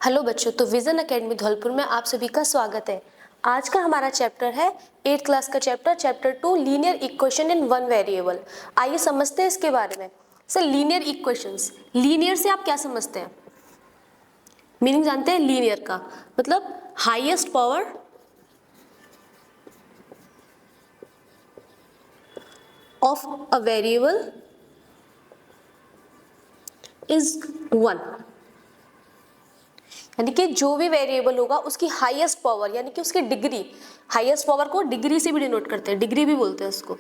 Hello बच्चों, तो vision academy Dholpur में आप सभी का स्वागत है। आज का हमारा चैप्टर है 8th क्लास का chapter 2 linear equation in one variable. आइए समझते हैं इसके बारे में। सर, लीनियर इक्वेशंस, लीनियर से आप क्या समझते हैं? मीनिंग जानते हैं लीनियर का? मतलब highest power of a variable is 1, यानी कि जो भी वेरिएबल होगा उसकी हाईएस्ट पावर यानी कि उसकी डिग्री, हाईएस्ट पावर को डिग्री से भी डिनोट करते हैं, डिग्री भी बोलते हैं उसको।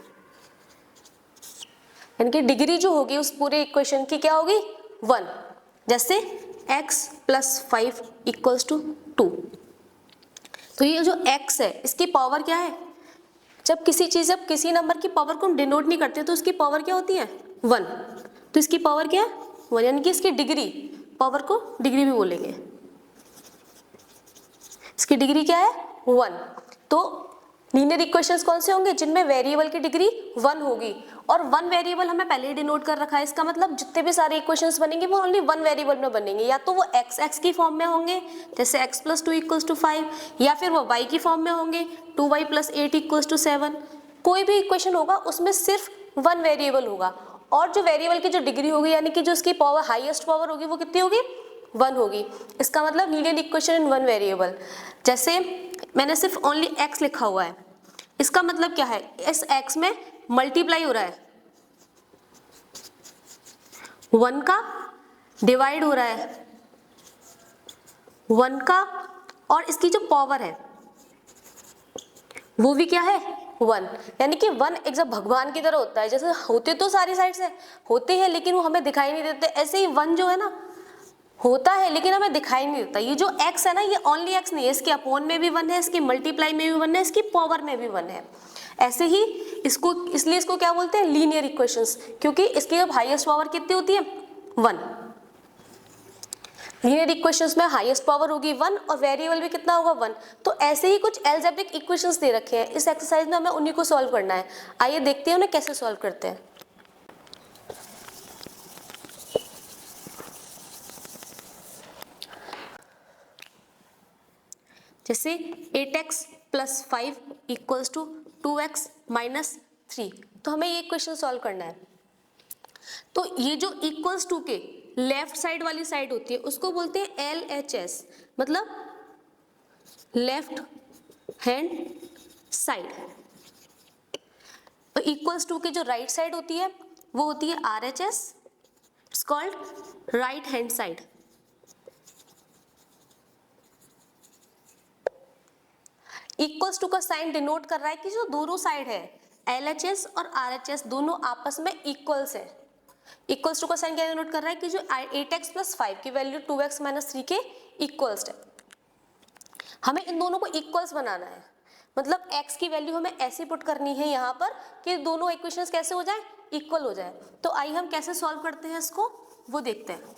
यानी कि डिग्री जो होगी उस पूरे इक्वेशन की क्या होगी? 1। जैसे x + 5 = 2। तो ये जो x है इसकी पावर क्या है? जब किसी नंबर की पावर को हम डिनोट नहीं करते तो उसकी पावर क्या होती है? 1। तो इसकी पावर क्या है? 1, यानी कि इसकी डिग्री, पावर को डिग्री भी बोलेंगे। इसकी डिग्री क्या है? 1। तो लीनियर इक्वेशंस कौन से होंगे? जिनमें वेरिएबल की डिग्री 1 होगी। और 1 वेरिएबल हमें पहले ही डिनोट कर रखा है। इसका मतलब जितने भी सारे इक्वेशंस बनेंगे वो ओनली 1 वेरिएबल में बनेंगे। या तो वो x की फॉर्म में होंगे जैसे x + 2 = 5, या फिर वो y की फॉर्म में होंगे 2y + 8 = 7। कोई भी इक्वेशन होगा उसमें सिर्फ 1 वेरिएबल होगा। और जो वेरिएबल की जो डिग्री होगी यानी कि जो उसकी पावर, हाईएस्ट पावर होगी, वो कितनी होगी? 1 होगी। इसका मतलब लीनियर इक्वेशन इन 1 वेरिएबल। जैसे मैंने सिर्फ ओनली x लिखा हुआ है, इसका मतलब क्या है? इस x में मल्टीप्लाई हो रहा है, 1 का डिवाइड हो रहा है 1 का, और इसकी जो पावर है वो भी क्या है? 1। यानी कि 1 एक जब भगवान की तरह होता है, जैसे होते तो सारी साइड से होते हैं लेकिन वो हमें दिखाई नहीं देते, ऐसे ही 1 जो है ना होता है लेकिन हमें दिखाई नहीं देता। ये जो x है ना, ये ओनली x नहीं है, इसके अपॉन में भी 1 है, इसकी मल्टीप्लाई में भी 1 है, इसकी पावर में भी 1 है। ऐसे ही इसको, इसलिए इसको क्या बोलते हैं? लीनियर इक्वेशंस, क्योंकि इसकी अब हाईएस्ट पावर कितनी होती है? 1। लीनियर इक्वेशंस में हाईएस्ट पावर होगी 1 और वेरिएबल भी कितना होगा? 1। तो ऐसे ही कुछ अलजेब्रिक इक्वेशंस दे रखे हैं। इस एक्सरसाइज में हमें उन्हीं को सॉल्व करना है। आइए देखते हैं उन्हें कैसे सॉल्व करते हैं। जैसे 8x + 5 = 2x - 3। तो हमें ये इक्वेशन सॉल्व करना है। तो ये जो इक्वल्स टू के लेफ्ट साइड वाली साइड होती है उसको बोलते हैं LHS, मतलब लेफ्ट हैंड साइड। तो इक्वल्स टू के जो राइट साइड होती है वो होती है RHS, it's called right hand side. Equals to का साइन डिनोट कर रहा है कि जो दोनों साइड है LHS और RHS दोनों आपस में इक्वल्स है। इक्वल्स टू का साइन क्या डिनोट कर रहा है कि जो 8x + 5 की वैल्यू 2x - 3 के इक्वल्स है। हमें इन दोनों को इक्वल्स बनाना है, मतलब x की वैल्यू हमें ऐसी पुट करनी है यहाँ पर कि दोनों इक्वेशंस कैसे हो जाए? इक्वल हो जाए। तो आइए हम कैसे सॉल्व करते हैं इसको, वो देखते हैं।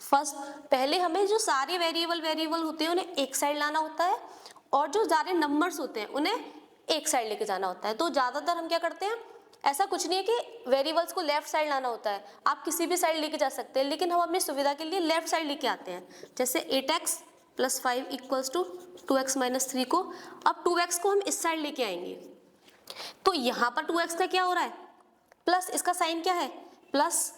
फर्स्ट, पहले हमें जो सारे वेरिएबल होते हैं उन्हें एक साइड लाना होता है, और जो सारे नंबर्स होते हैं उन्हें एक साइड लेके जाना होता है। तो ज्यादातर हम क्या करते हैं, ऐसा कुछ नहीं है कि वेरिएबल्स को लेफ्ट साइड लाना होता है, आप किसी भी साइड लेके जा सकते हैं, लेकिन हम अपनी सुविधा के लिए लेफ्ट साइड लेके आते हैं। जैसे 8x + 5 = 2x - 3 को, अब 2x को हम इस साइड लेके आएंगे, तो यहाँ पर 2x का क्या हो रहा है? प्लस, इसका साइन क्या है? प्लस।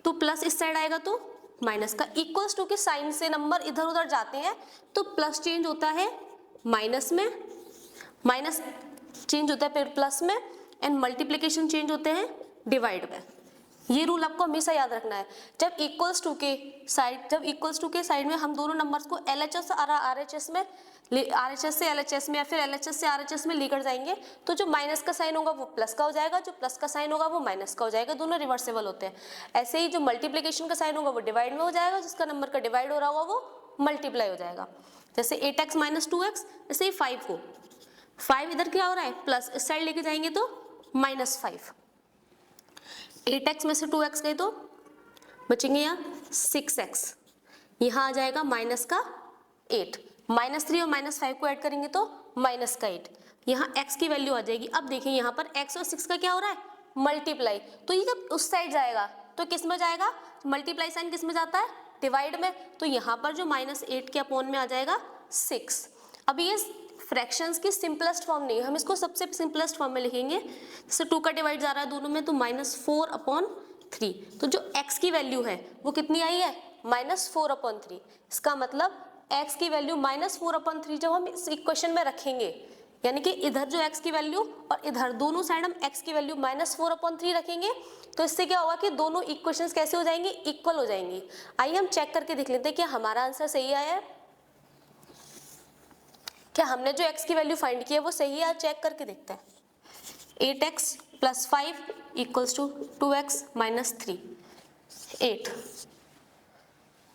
तो प्लस इस साइड आएगा तो माइनस का। इक्वल्स टू के साइन से नंबर इधर उधर जाते हैं तो प्लस चेंज होता है माइनस में, माइनस चेंज होता है फिर प्लस में, एंड मल्टीप्लिकेशन चेंज होते हैं डिवाइड में। ये रूल आपको हमेशा याद रखना है। जब इक्वल्स टू के साइड में हम दोनों नंबर्स को LHS और RHS में, RHS से LHS में या फिर LHS से RHS में लेकर जाएंगे, तो जो माइनस का साइन होगा वो प्लस का हो जाएगा, जो प्लस का साइन होगा वो माइनस का हो जाएगा, दोनों रिवर्सेबल होते हैं। ऐसे ही जो मल्टीप्लिकेशन का साइन होगा वो डिवाइड में हो जाएगा, जिसका नंबर का डिवाइड हो रहा होगा वो मल्टीप्लाई हो जाएगा। जैसे 8x - 2x, ऐसे ही 5 को, 5 इधर क्या हो रहा है? प्लस, इस साइड लेके जाएंगे तो -5। 8x में से 2x गए तो बचेंगे यहाँ 6x, यहाँ आ जाएगा माइनस का 8, -3 और -5 को ऐड करेंगे तो माइनस का 8, यहाँ x की वैल्यू आ जाएगी। अब देखिए यहाँ पर x और 6 का क्या हो रहा है? मल्टीप्लाई। तो ये जब उस साइड जाएगा तो किस में जाएगा, मल्टीप्लाई साइन किस में जाता है, डिवाइड में, तो यहाँ पर जो -8 के अपॉन में आ जाएगा 6। अब ये फ्रैक्शंस की सिंपलेस्ट फॉर्म नहीं है, हम इसको सबसे सिंपलेस्ट फॉर्म में लिखेंगे। जैसे 2 का डिवाइड जा रहा है दोनों में, तो -4/3। तो जो x की वैल्यू है वो कितनी आई है, -4/3। इसका मतलब x की वैल्यू -4/3 जब हम इस इक्वेशन में रखेंगे, यानी कि इधर जो x की वैल्यू और इधर दोनों साइड हम x की वैल्यू -4/3 रखेंगे, तो इससे क्या होगा कि दोनों इक्वेशंस कैसे हो जाएंगी, इक्वल हो जाएंगी। आइए हम चेक करके देख लेते हैं कि हमारा आंसर सही आया है, क्या हमने जो x की वैल्यू फाइंड की है वो सही है, चेक करके देखते हैं। 8x + 5 = 2x - 3। 8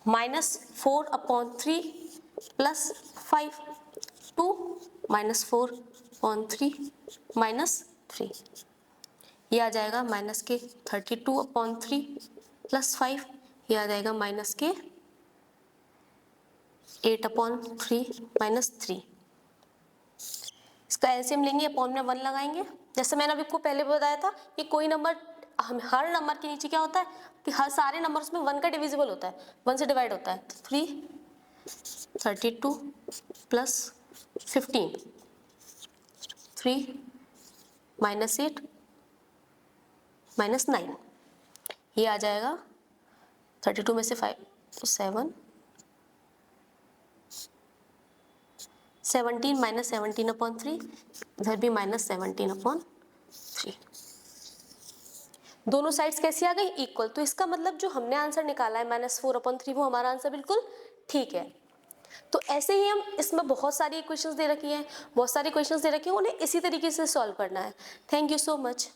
-4/3 + 5 2 -4/3 -3, ये आ जाएगा -32/3 + 5, ये आ जाएगा -8/3 -3। इसका एलसीएम लेंगे, अपॉन में 1 लगाएंगे। जैसे मैंने अभी आपको पहले बताया था कि कोई नंबर, हर नंबर के नीचे क्या होता है कि हर सारे नंबर्स में 1 का डिविजिबल होता है, 1 से डिवाइड होता है। तो 32 + 15, 3 -8 -9, ये आ जाएगा 32 में से 5 तो 7, 17 -17/3, इधर भी -17/3। दोनों साइड्स कैसी आ गई, इक्वल। तो इसका मतलब जो हमने आंसर निकाला है -4/3, वो हमारा आंसर बिल्कुल ठीक है। तो ऐसे ही हम इसमें बहुत सारी इक्वेशंस दे रखी हैं, बहुत सारी क्वेश्चंस दे रखे हैं, उन्हें इसी तरीके से सॉल्व करना है। Thank you so much.